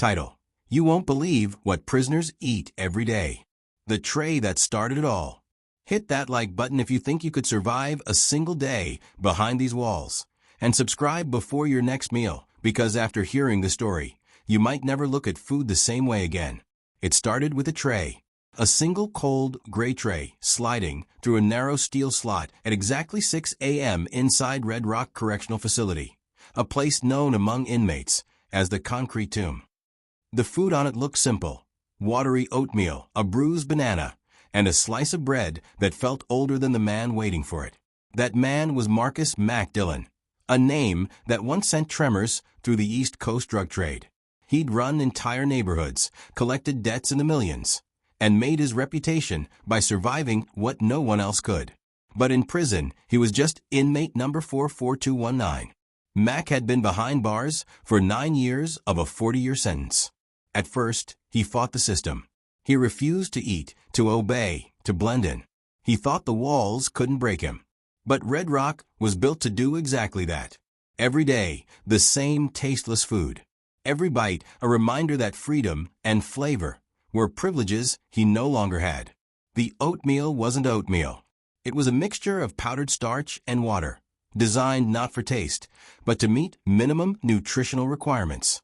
Title: You won't believe what prisoners eat every day. The tray that started it all. Hit that like button if you think you could survive a single day behind these walls. And subscribe before your next meal, because after hearing the story, you might never look at food the same way again. It started with a tray. A single cold, gray tray sliding through a narrow steel slot at exactly 6 a.m. inside Red Rock Correctional Facility, a place known among inmates as the Concrete Tomb. The food on it looked simple: watery oatmeal, a bruised banana, and a slice of bread that felt older than the man waiting for it. That man was Marcus Dillon, a name that once sent tremors through the East Coast drug trade. He'd run entire neighborhoods, collected debts in the millions, and made his reputation by surviving what no one else could. But in prison, he was just inmate number 44219. Mac had been behind bars for 9 years of a 40-year sentence. At first, he fought the system. He refused to eat, to obey, to blend in. He thought the walls couldn't break him. But Red Rock was built to do exactly that. Every day, the same tasteless food. Every bite, a reminder that freedom and flavor were privileges he no longer had. The oatmeal wasn't oatmeal. It was a mixture of powdered starch and water, designed not for taste, but to meet minimum nutritional requirements.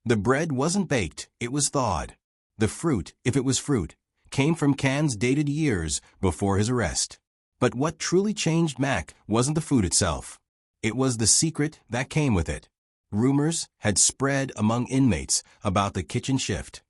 The bread wasn't baked, it was thawed. The fruit, if it was fruit, came from cans dated years before his arrest. But what truly changed Mac wasn't the food itself. It was the secret that came with it. Rumors had spread among inmates about the kitchen shift.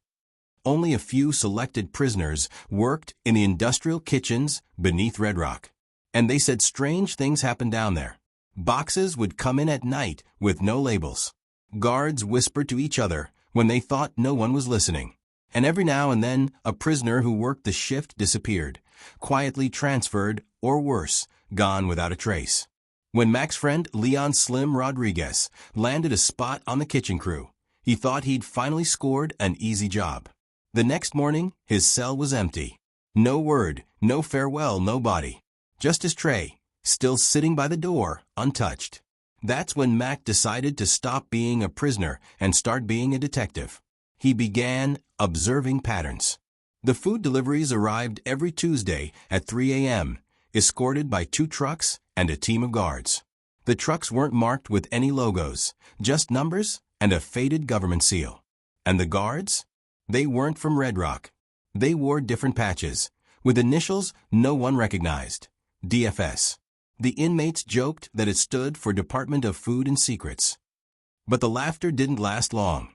Only a few selected prisoners worked in the industrial kitchens beneath Red Rock. And they said strange things happened down there. Boxes would come in at night with no labels. Guards whispered to each other when they thought no one was listening. And every now and then, a prisoner who worked the shift disappeared, quietly transferred, or worse, gone without a trace. When Mac's friend Leon Slim Rodriguez landed a spot on the kitchen crew, he thought he'd finally scored an easy job. The next morning, his cell was empty. No word, no farewell, no body. Just his tray, still sitting by the door, untouched. That's when Mac decided to stop being a prisoner and start being a detective. He began observing patterns. The food deliveries arrived every Tuesday at 3 a.m., escorted by 2 trucks and a team of guards. The trucks weren't marked with any logos, just numbers and a faded government seal. And the guards? They weren't from Red Rock. They wore different patches, with initials no one recognized. DFS. The inmates joked that it stood for Department of Food and Secrets. But the laughter didn't last long.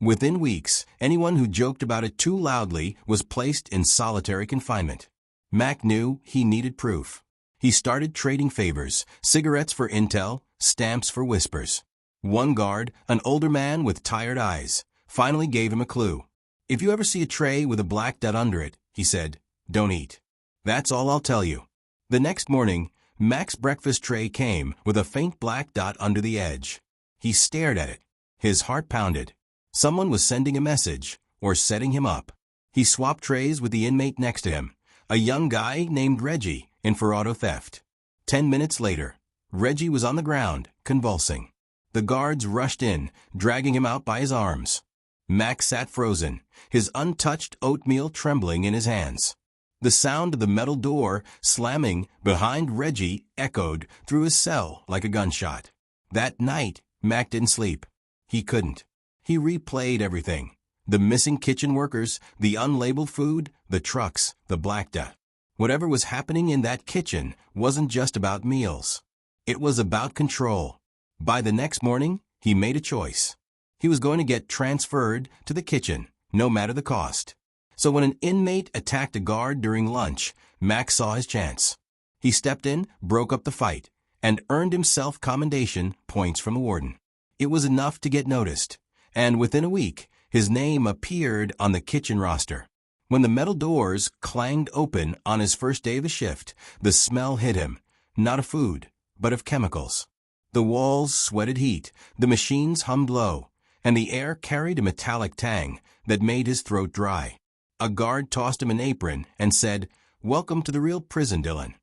Within weeks, anyone who joked about it too loudly was placed in solitary confinement. Mac knew he needed proof. He started trading favors, cigarettes for intel, stamps for whispers. One guard, an older man with tired eyes, finally gave him a clue. "If you ever see a tray with a black dot under it," he said, "don't eat. That's all I'll tell you." The next morning, Mac's breakfast tray came with a faint black dot under the edge. He stared at it. His heart pounded. Someone was sending a message, or setting him up. He swapped trays with the inmate next to him, a young guy named Reggie, in for auto theft. 10 minutes later, Reggie was on the ground, convulsing. The guards rushed in, dragging him out by his arms. Mac sat frozen, his untouched oatmeal trembling in his hands. The sound of the metal door slamming behind Reggie echoed through his cell like a gunshot. That night, Mac didn't sleep. He couldn't. He replayed everything. The missing kitchen workers, the unlabeled food, the trucks, the black dot. Whatever was happening in that kitchen wasn't just about meals. It was about control. By the next morning, he made a choice. He was going to get transferred to the kitchen, no matter the cost. So when an inmate attacked a guard during lunch, Mac saw his chance. He stepped in, broke up the fight, and earned himself commendation points from the warden. It was enough to get noticed, and within a week, his name appeared on the kitchen roster. When the metal doors clanged open on his first day of the shift, the smell hit him, not of food, but of chemicals. The walls sweated heat, the machines hummed low, and the air carried a metallic tang that made his throat dry. A guard tossed him an apron and said, "Welcome to the real prison, Dillon."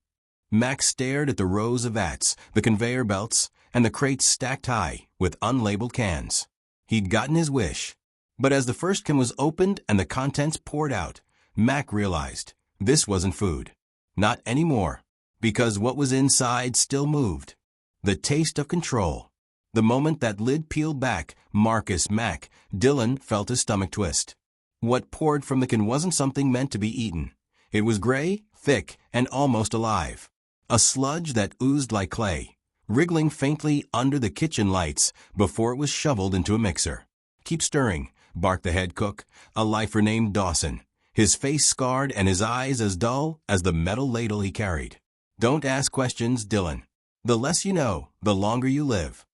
Mac stared at the rows of vats, the conveyor belts, and the crates stacked high with unlabeled cans. He'd gotten his wish. But as the first can was opened and the contents poured out, Mac realized this wasn't food. Not anymore, because what was inside still moved. The taste of control. The moment that lid peeled back, Marcus Dillon felt his stomach twist. What poured from the can wasn't something meant to be eaten. It was gray, thick, and almost alive. A sludge that oozed like clay, wriggling faintly under the kitchen lights before it was shoveled into a mixer. "Keep stirring," barked the head cook, a lifer named Dawson, his face scarred and his eyes as dull as the metal ladle he carried. "Don't ask questions, Dillon. The less you know, the longer you live."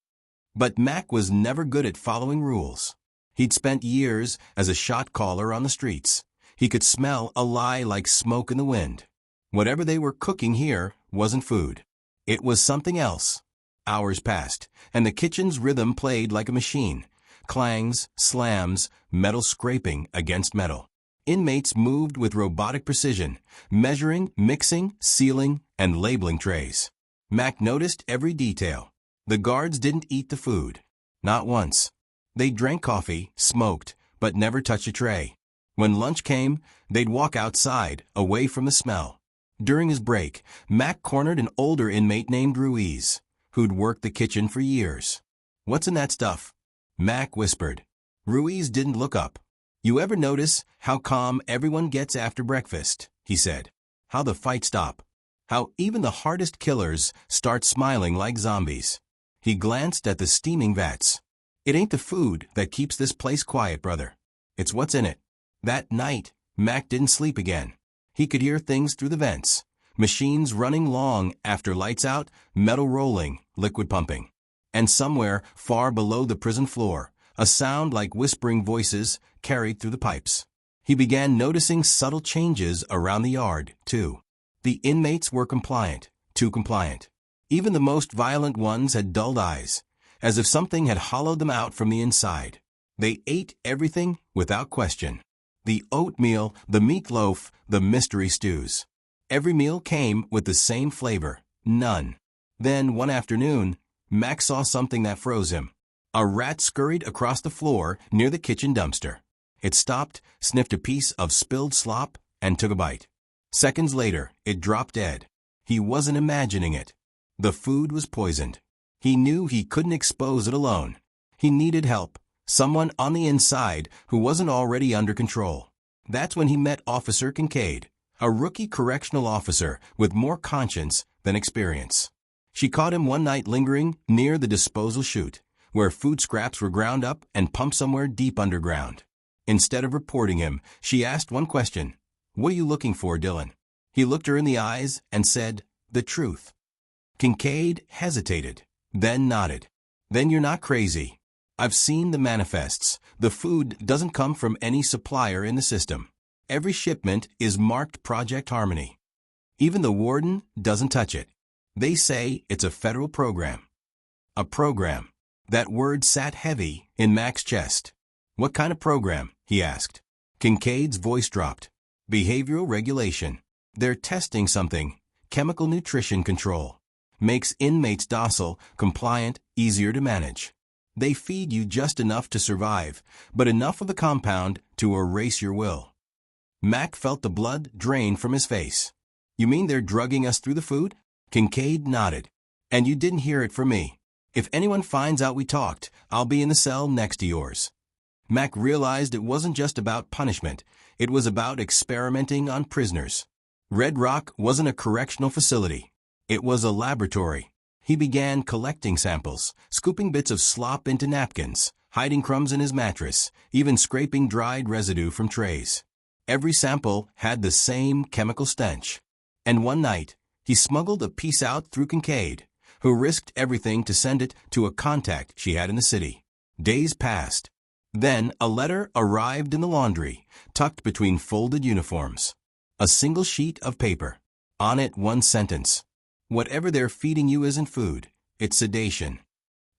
But Mac was never good at following rules. He'd spent years as a shot caller on the streets. He could smell a lie like smoke in the wind. Whatever they were cooking here wasn't food. It was something else. Hours passed, and the kitchen's rhythm played like a machine. Clangs, slams, metal scraping against metal. Inmates moved with robotic precision, measuring, mixing, sealing, and labeling trays. Mac noticed every detail. The guards didn't eat the food. Not once. They drank coffee, smoked, but never touched a tray. When lunch came, they'd walk outside, away from the smell. During his break, Mac cornered an older inmate named Ruiz, who'd worked the kitchen for years. "What's in that stuff?" Mac whispered. Ruiz didn't look up. "You ever notice how calm everyone gets after breakfast?" he said. "How the fights stop. How even the hardest killers start smiling like zombies." He glanced at the steaming vats. "It ain't the food that keeps this place quiet, brother. It's what's in it." That night, Mac didn't sleep again. He could hear things through the vents. Machines running long after lights out, metal rolling, liquid pumping. And somewhere, far below the prison floor, a sound like whispering voices carried through the pipes. He began noticing subtle changes around the yard, too. The inmates were compliant, too compliant. Even the most violent ones had dulled eyes, as if something had hollowed them out from the inside. They ate everything without question. The oatmeal, the meatloaf, the mystery stews. Every meal came with the same flavor, none. Then, one afternoon, Mac saw something that froze him. A rat scurried across the floor near the kitchen dumpster. It stopped, sniffed a piece of spilled slop, and took a bite. Seconds later, it dropped dead. He wasn't imagining it. The food was poisoned. He knew he couldn't expose it alone. He needed help, someone on the inside who wasn't already under control. That's when he met Officer Kincaid, a rookie correctional officer with more conscience than experience. She caught him one night lingering near the disposal chute, where food scraps were ground up and pumped somewhere deep underground. Instead of reporting him, she asked one question. "What are you looking for, Dillon?" He looked her in the eyes and said, "The truth." Kincaid hesitated, then nodded. "Then you're not crazy. I've seen the manifests. The food doesn't come from any supplier in the system. Every shipment is marked Project Harmony. Even the warden doesn't touch it. They say it's a federal program." A program. That word sat heavy in Mac's chest. "What kind of program?" he asked. Kincaid's voice dropped. "Behavioral regulation. They're testing something. Chemical nutrition control. Makes inmates docile, compliant, easier to manage. They feed you just enough to survive, but enough of the compound to erase your will." Mac felt the blood drain from his face. "You mean they're drugging us through the food?" Kincaid nodded. "And you didn't hear it from me. If anyone finds out we talked, I'll be in the cell next to yours." Mac realized it wasn't just about punishment. It was about experimenting on prisoners. Red Rock wasn't a correctional facility. It was a laboratory. He began collecting samples, scooping bits of slop into napkins, hiding crumbs in his mattress, even scraping dried residue from trays. Every sample had the same chemical stench. And one night, he smuggled a piece out through Kincaid, who risked everything to send it to a contact she had in the city. Days passed. Then a letter arrived in the laundry, tucked between folded uniforms. A single sheet of paper. On it one sentence. "Whatever they're feeding you isn't food. It's sedation."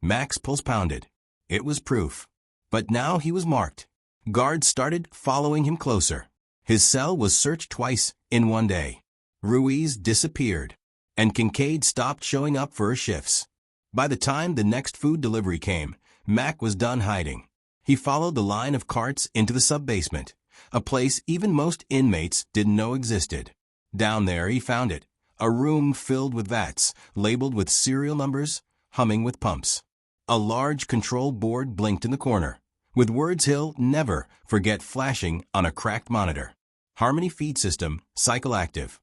Mac's pulse pounded. It was proof. But now he was marked. Guards started following him closer. His cell was searched twice in one day. Ruiz disappeared, and Kincaid stopped showing up for his shifts. By the time the next food delivery came, Mac was done hiding. He followed the line of carts into the sub-basement, a place even most inmates didn't know existed. Down there he found it, a room filled with vats, labeled with serial numbers, humming with pumps. A large control board blinked in the corner, with words he'll never forget flashing on a cracked monitor. Harmony feed system, cycle active.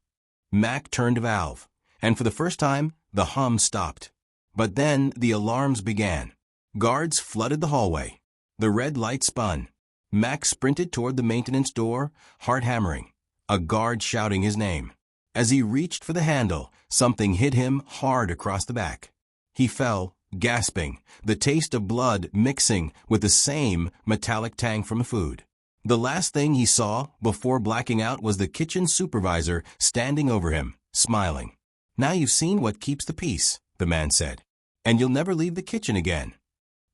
Mac turned a valve, and for the first time, the hum stopped. But then the alarms began. Guards flooded the hallway. The red light spun. Mac sprinted toward the maintenance door, heart hammering, a guard shouting his name. As he reached for the handle, something hit him hard across the back. He fell, gasping, the taste of blood mixing with the same metallic tang from food. The last thing he saw before blacking out was the kitchen supervisor standing over him, smiling. "Now you've seen what keeps the peace," the man said, "and you'll never leave the kitchen again."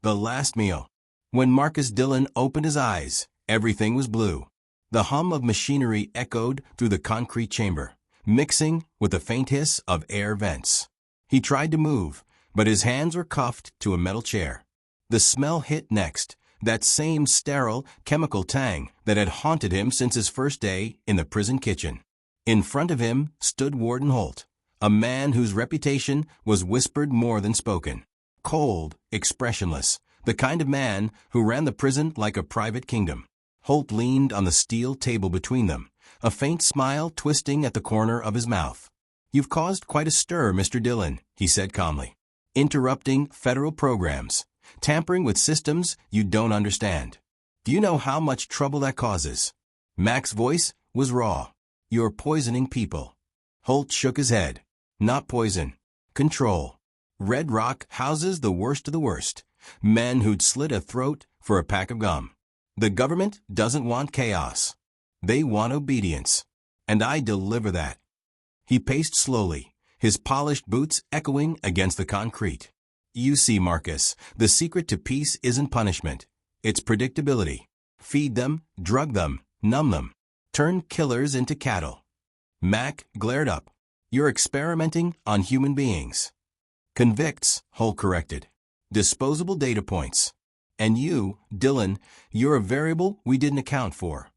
The last meal. When Marcus Dillon opened his eyes, everything was blue. The hum of machinery echoed through the concrete chamber, mixing with the faint hiss of air vents. He tried to move, but his hands were cuffed to a metal chair. The smell hit next, that same sterile chemical tang that had haunted him since his first day in the prison kitchen. In front of him stood Warden Holt, a man whose reputation was whispered more than spoken. Cold, expressionless, the kind of man who ran the prison like a private kingdom. Holt leaned on the steel table between them, a faint smile twisting at the corner of his mouth. "You've caused quite a stir, Mr. Dillon," he said calmly. "Interrupting federal programs, tampering with systems you don't understand. Do you know how much trouble that causes?" Mac's voice was raw. "You're poisoning people." Holt shook his head. "Not poison. Control. Red Rock houses the worst of the worst. Men who'd slit a throat for a pack of gum. The government doesn't want chaos. They want obedience. And I deliver that." He paced slowly, his polished boots echoing against the concrete. "You see, Marcus, the secret to peace isn't punishment. It's predictability. Feed them, drug them, numb them. Turn killers into cattle." Mac glared up. "You're experimenting on human beings." "Convicts," Holt corrected. "Disposable data points. And you, Dillon, you're a variable we didn't account for."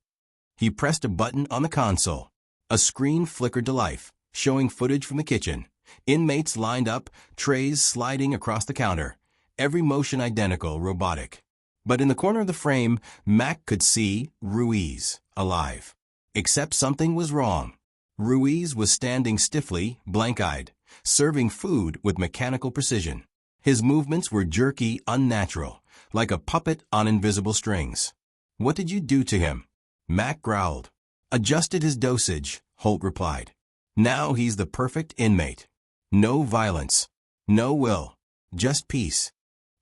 He pressed a button on the console. A screen flickered to life, showing footage from the kitchen. Inmates lined up, trays sliding across the counter, every motion identical, robotic. But in the corner of the frame, Mac could see Ruiz, alive. Except something was wrong. Ruiz was standing stiffly, blank-eyed, serving food with mechanical precision. His movements were jerky, unnatural, like a puppet on invisible strings. "What did you do to him?" Mac growled. "Adjusted his dosage," Holt replied. "Now he's the perfect inmate. No violence, no will, just peace."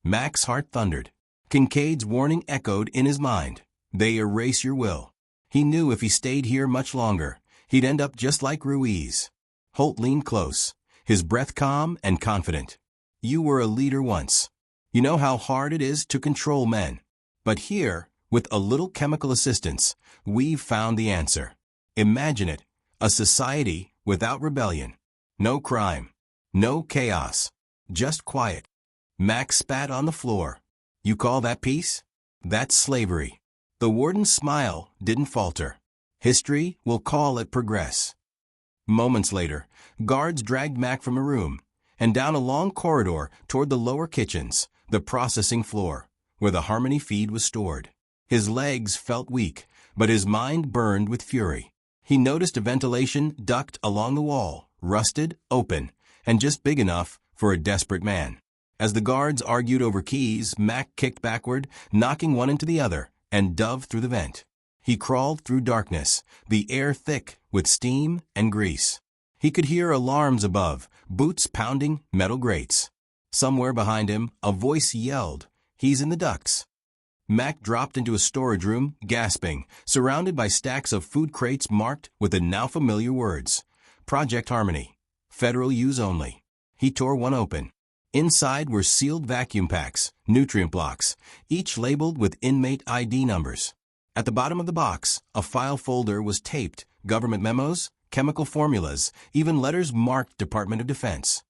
Mac's heart thundered. Kincaid's warning echoed in his mind. They erase your will. He knew if he stayed here much longer, he'd end up just like Ruiz. Holt leaned close, his breath calm and confident. "You were a leader once. You know how hard it is to control men. But here, with a little chemical assistance, we've found the answer. Imagine it, a society without rebellion. No crime. No chaos. Just quiet." Mac spat on the floor. "You call that peace? That's slavery." The warden's smile didn't falter. "History will call it progress." Moments later, guards dragged Mac from a room and down a long corridor toward the lower kitchens, the processing floor, where the Harmony feed was stored. His legs felt weak, but his mind burned with fury. He noticed a ventilation duct along the wall, rusted, open, and just big enough for a desperate man. As the guards argued over keys, Mac kicked backward, knocking one into the other, and dove through the vent. He crawled through darkness, the air thick with steam and grease. He could hear alarms above, boots pounding metal grates. Somewhere behind him, a voice yelled, "He's in the ducts." Mac dropped into a storage room, gasping, surrounded by stacks of food crates marked with the now familiar words, "Project Harmony. Federal use only." He tore one open. Inside were sealed vacuum packs, nutrient blocks, each labeled with inmate ID numbers. At the bottom of the box, a file folder was taped, government memos, chemical formulas, even letters marked Department of Defense.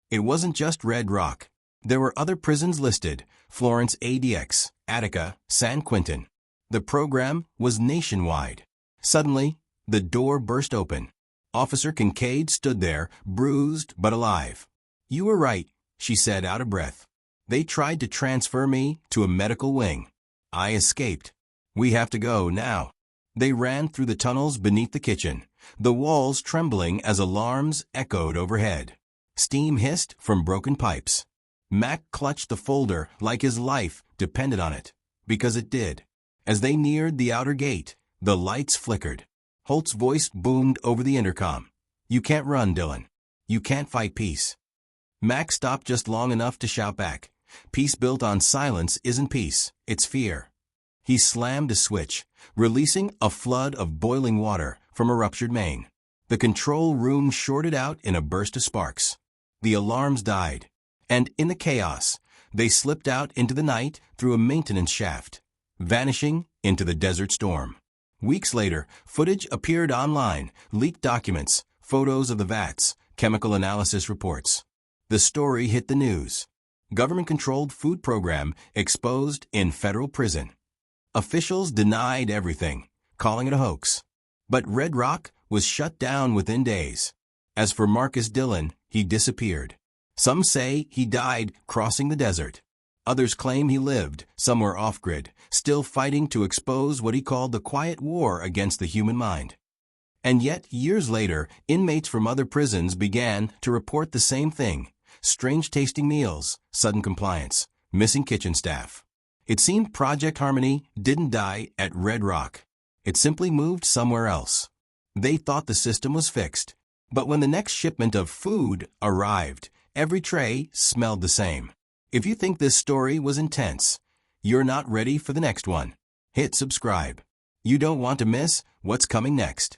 It wasn't just Red Rock. There were other prisons listed: Florence ADX, Attica, San Quentin. The program was nationwide. Suddenly, the door burst open. Officer Kincaid stood there, bruised but alive. "You were right," she said out of breath. "They tried to transfer me to a medical wing. I escaped. We have to go now." They ran through the tunnels beneath the kitchen, the walls trembling as alarms echoed overhead. Steam hissed from broken pipes. Mac clutched the folder like his life depended on it, because it did. As they neared the outer gate, the lights flickered. Holt's voice boomed over the intercom. "You can't run, Dillon. You can't fight peace." Mac stopped just long enough to shout back, "Peace built on silence isn't peace, it's fear." He slammed a switch, releasing a flood of boiling water from a ruptured main. The control room shorted out in a burst of sparks. The alarms died, and in the chaos, they slipped out into the night through a maintenance shaft, vanishing into the desert storm. Weeks later, footage appeared online, leaked documents, photos of the vats, chemical analysis reports. The story hit the news. Government-controlled food program exposed in federal prison. Officials denied everything, calling it a hoax. But Red Rock was shut down within days. As for Marcus Dillon, he disappeared. Some say he died crossing the desert. Others claim he lived somewhere off-grid, still fighting to expose what he called the quiet war against the human mind. And yet, years later, inmates from other prisons began to report the same thing: strange-tasting meals, sudden compliance, missing kitchen staff. It seemed Project Harmony didn't die at Red Rock. It simply moved somewhere else. They thought the system was fixed. But when the next shipment of food arrived, every tray smelled the same. If you think this story was intense, you're not ready for the next one. Hit subscribe. You don't want to miss what's coming next.